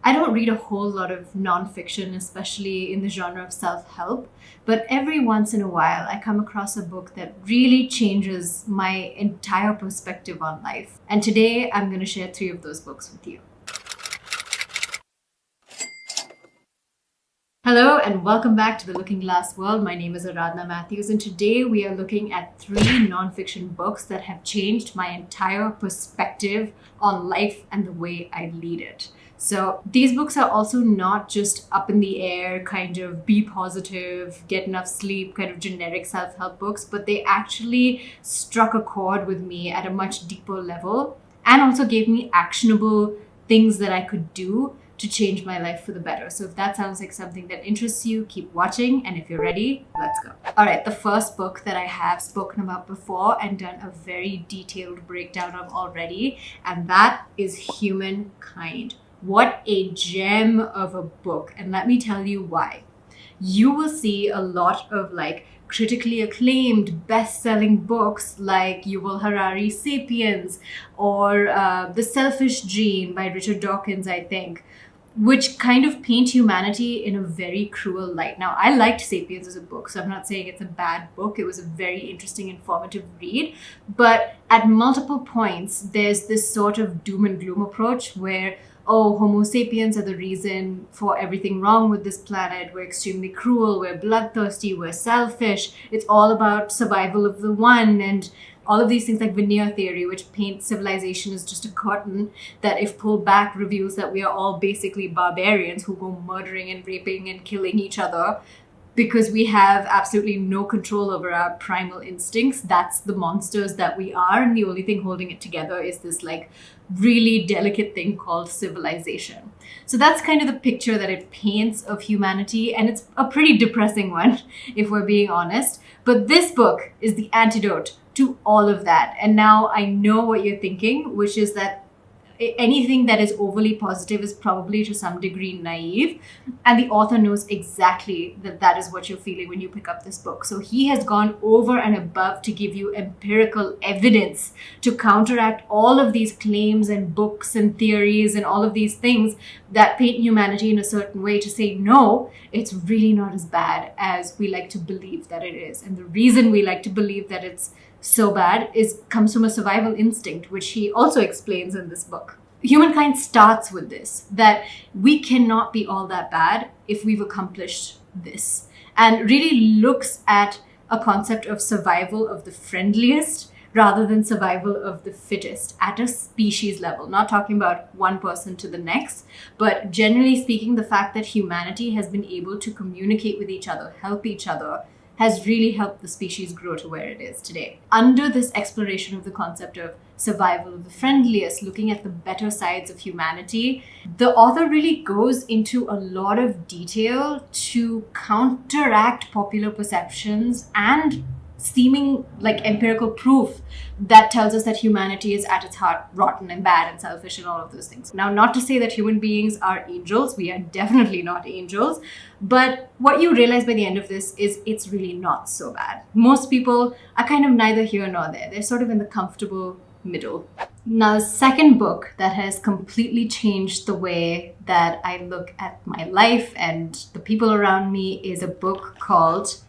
I don't read a whole lot of nonfiction, especially in the genre of self-help, but every once in a while I come across a book that really changes my entire perspective on life. And today I'm going to share 3 of those books with you. Hello and welcome back to the Looking Glass World. My name is Aradhna Matthews, and today we are looking at 3 nonfiction books that have changed my entire perspective on life and the way I lead it. So these books are also not just up in the air, kind of be positive, get enough sleep, kind of generic self-help books, but they actually struck a chord with me at a much deeper level and also gave me actionable things that I could do to change my life for the better. So if that sounds like something that interests you, keep watching. And if you're ready, let's go. All right, the first book that I have spoken about before and done a very detailed breakdown of already, and that is Humankind. What a gem of a book. And let me tell you why. You will see a lot of critically acclaimed best-selling books like Yuval Harari's Sapiens or The Selfish Gene by Richard Dawkins, I think, which kind of paint humanity in a very cruel light. Now, I liked Sapiens as a book, so I'm not saying it's a bad book. It was a very interesting, informative read. But at multiple points, there's this sort of doom and gloom approach where, oh, Homo sapiens are the reason for everything wrong with this planet. We're extremely cruel, we're bloodthirsty, we're selfish. It's all about survival of the one, and all of these things like veneer theory, which paints civilization as just a curtain that, if pulled back, reveals that we are all basically barbarians who go murdering and raping and killing each other because we have absolutely no control over our primal instincts. That's the monsters that we are, and the only thing holding it together is this really delicate thing called civilization. So that's kind of the picture that it paints of humanity, and it's a pretty depressing one, if we're being honest. But this book is the antidote to all of that. And now I know what you're thinking, which is that anything that is overly positive is probably to some degree naive. And the author knows exactly that that is what you're feeling when you pick up this book. So he has gone over and above to give you empirical evidence to counteract all of these claims and books and theories and all of these things that paint humanity in a certain way, to say, no, it's really not as bad as we like to believe that it is. And the reason we like to believe that it's so bad comes from a survival instinct, which he also explains in this book. Humankind starts with this, that we cannot be all that bad if we've accomplished this, and really looks at a concept of survival of the friendliest rather than survival of the fittest at a species level. Not talking about one person to the next, but generally speaking, the fact that humanity has been able to communicate with each other, help each other, has really helped the species grow to where it is today. Under this exploration of the concept of survival of the friendliest, looking at the better sides of humanity, the author really goes into a lot of detail to counteract popular perceptions and seeming empirical proof that tells us that humanity is at its heart rotten and bad and selfish and all of those things. Now, not to say that human beings are angels. We are definitely not angels. But what you realize by the end of this is it's really not so bad. Most people are kind of neither here nor there. They're sort of in the comfortable middle. Now, the second book that has completely changed the way that I look at my life and the people around me is a book called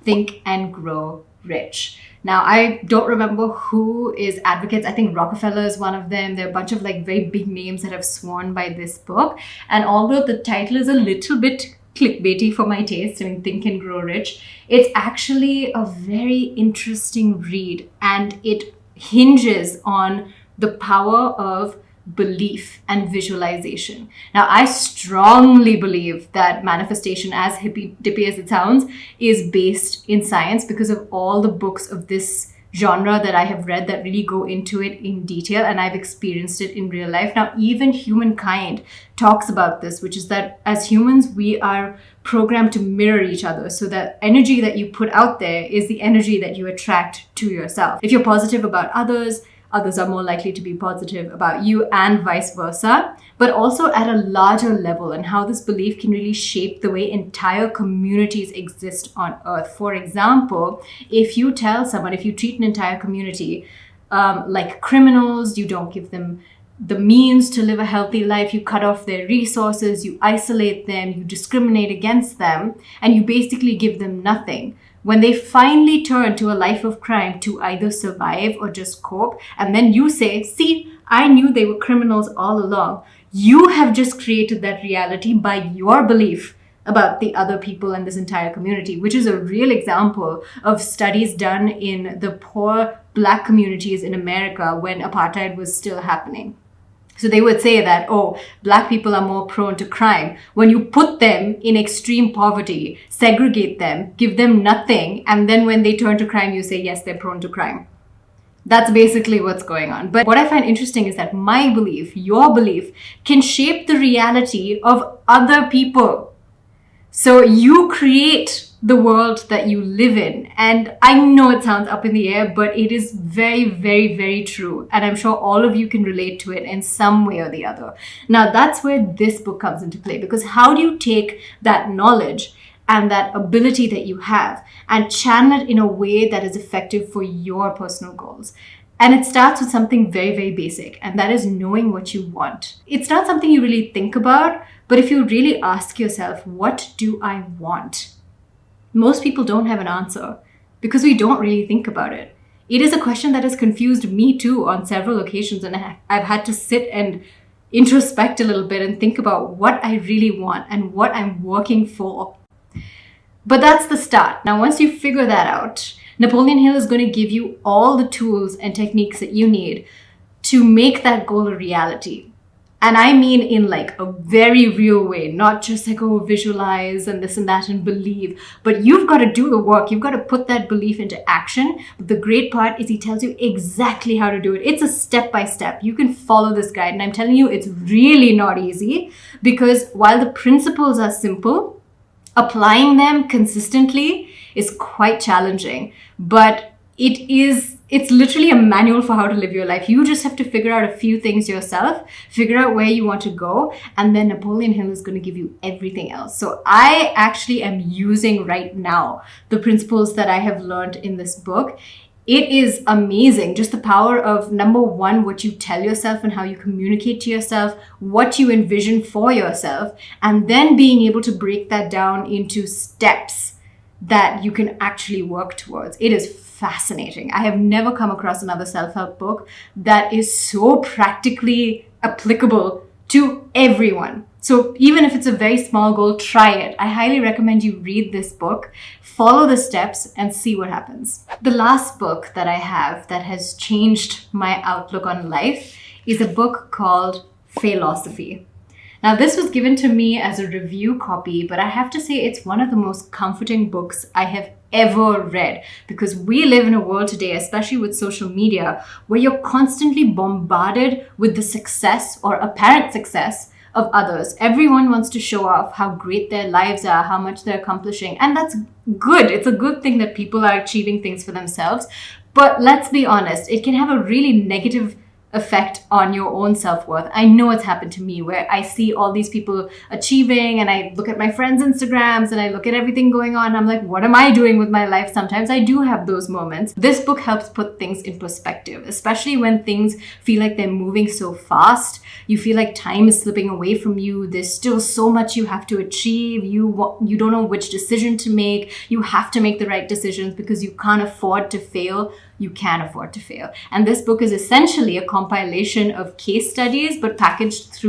Think and Grow Rich. Now, I don't remember who is advocates. I think Rockefeller is one of them. There are a bunch of very big names that have sworn by this book. And although the title is a little bit clickbaity for my taste, Think and Grow Rich, it's actually a very interesting read, and it hinges on the power of belief and visualization. Now, I strongly believe that manifestation, as hippy-dippy as it sounds, is based in science because of all the books of this genre that I have read that really go into it in detail, and I've experienced it in real life. Now, even Humankind talks about this, which is that as humans, we are programmed to mirror each other. So that energy that you put out there is the energy that you attract to yourself. If you're positive about others, others are more likely to be positive about you, and vice versa, but also at a larger level, and how this belief can really shape the way entire communities exist on Earth. For example, if you treat an entire community like criminals, you don't give them the means to live a healthy life. You cut off their resources, you isolate them, you discriminate against them, and you basically give them nothing. When they finally turn to a life of crime to either survive or just cope, and then you say, see, I knew they were criminals all along. You have just created that reality by your belief about the other people in this entire community, which is a real example of studies done in the poor Black communities in America when apartheid was still happening. So they would say that, oh, Black people are more prone to crime. When you put them in extreme poverty, segregate them, give them nothing, and then when they turn to crime, you say, yes, they're prone to crime. That's basically what's going on. But what I find interesting is that my belief, your belief, can shape the reality of other people. So you create the world that you live in. And I know it sounds up in the air, but it is very, very, very true. And I'm sure all of you can relate to it in some way or the other. Now, that's where this book comes into play, because how do you take that knowledge and that ability that you have and channel it in a way that is effective for your personal goals? And it starts with something very, very basic, and that is knowing what you want. It's not something you really think about, but if you really ask yourself, what do I want? Most people don't have an answer because we don't really think about it. It is a question that has confused me too on several occasions, and I've had to sit and introspect a little bit and think about what I really want and what I'm working for. But that's the start. Now, once you figure that out, Napoleon Hill is going to give you all the tools and techniques that you need to make that goal a reality. And I mean in like a very real way, not just like, oh, visualize and this and that and believe, but you've got to do the work. You've got to put that belief into action. But the great part is he tells you exactly how to do it. It's a step-by-step. You can follow this guide. And I'm telling you, it's really not easy, because while the principles are simple, applying them consistently is quite challenging. But it's literally a manual for how to live your life. You just have to figure out a few things yourself, figure out where you want to go, and then Napoleon Hill is going to give you everything else. So I actually am using right now the principles that I have learned in this book. It is amazing. Just the power of, number one, what you tell yourself and how you communicate to yourself, what you envision for yourself, and then being able to break that down into steps that you can actually work towards. It is fascinating. I have never come across another self-help book that is so practically applicable to everyone. So even if it's a very small goal, try it. I highly recommend you read this book, follow the steps, and see what happens. The last book that I have that has changed my outlook on life is a book called Failosophy. Now, this was given to me as a review copy, but I have to say it's one of the most comforting books I have ever read, because we live in a world today, especially with social media, where you're constantly bombarded with the success or apparent success of others. Everyone wants to show off how great their lives are, how much they're accomplishing, and that's good. It's a good thing that people are achieving things for themselves. But let's be honest, it can have a really negative effect on your own self-worth. I know it's happened to me, where I see all these people achieving and I look at my friends' Instagrams and I look at everything going on. I'm like, what am I doing with my life? Sometimes I do have those moments. This book helps put things in perspective, especially when things feel like they're moving so fast. You feel like time is slipping away from you. There's still so much you have to achieve. You don't know which decision to make. You have to make the right decisions because you can't afford to fail. You can afford to fail. And this book is essentially a compilation of case studies, but packaged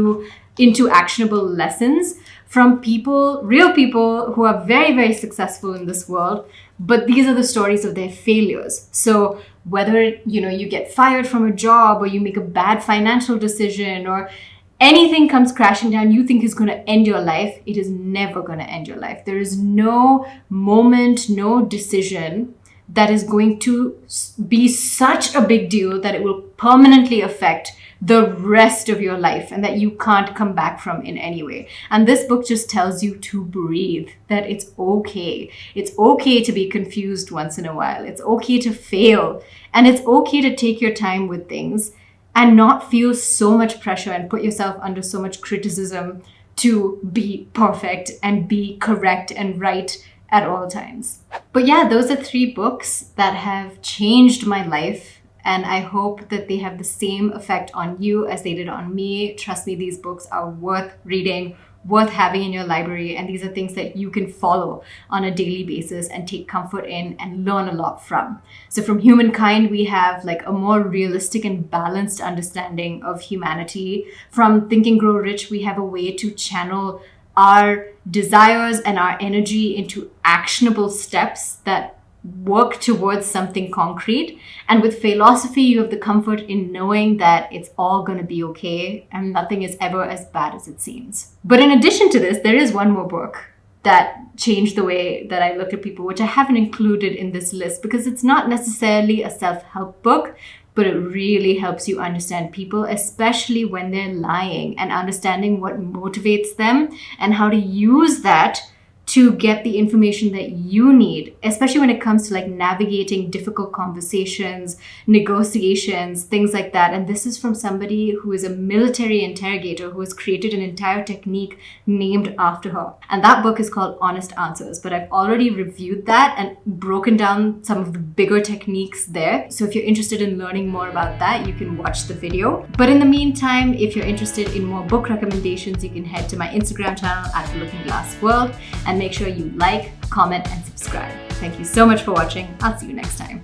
into actionable lessons from people, real people who are very, very successful in this world. But these are the stories of their failures. So whether, you get fired from a job, or you make a bad financial decision, or anything comes crashing down you think is going to end your life, it is never going to end your life. There is no moment, no decision that is going to be such a big deal that it will permanently affect the rest of your life and that you can't come back from in any way. And this book just tells you to breathe, that it's okay. It's okay to be confused once in a while. It's okay to fail. And it's okay to take your time with things and not feel so much pressure and put yourself under so much criticism to be perfect and be correct and right at all times. But yeah, those are 3 books that have changed my life and I hope that they have the same effect on you as they did on me. Trust me, these books are worth reading, worth having in your library, and these are things that you can follow on a daily basis and take comfort in and learn a lot from. So from Humankind, we have like a more realistic and balanced understanding of humanity. From Think and Grow Rich, we have a way to channel our desires and our energy into actionable steps that work towards something concrete. And with Failosophy, you have the comfort in knowing that it's all going to be okay and nothing is ever as bad as it seems. But in addition to this, there is one more book that changed the way that I look at people, which I haven't included in this list because it's not necessarily a self-help book, but it really helps you understand people, especially when they're lying, and understanding what motivates them and how to use that to get the information that you need, especially when it comes to like navigating difficult conversations, negotiations, things like that. And this is from somebody who is a military interrogator who has created an entire technique named after her. And that book is called Honest Answers, but I've already reviewed that and broken down some of the bigger techniques there. So if you're interested in learning more about that, you can watch the video. But in the meantime, if you're interested in more book recommendations, you can head to my Instagram channel at The Looking Glass World, and make sure you like, comment, and subscribe. Thank you so much for watching. I'll see you next time.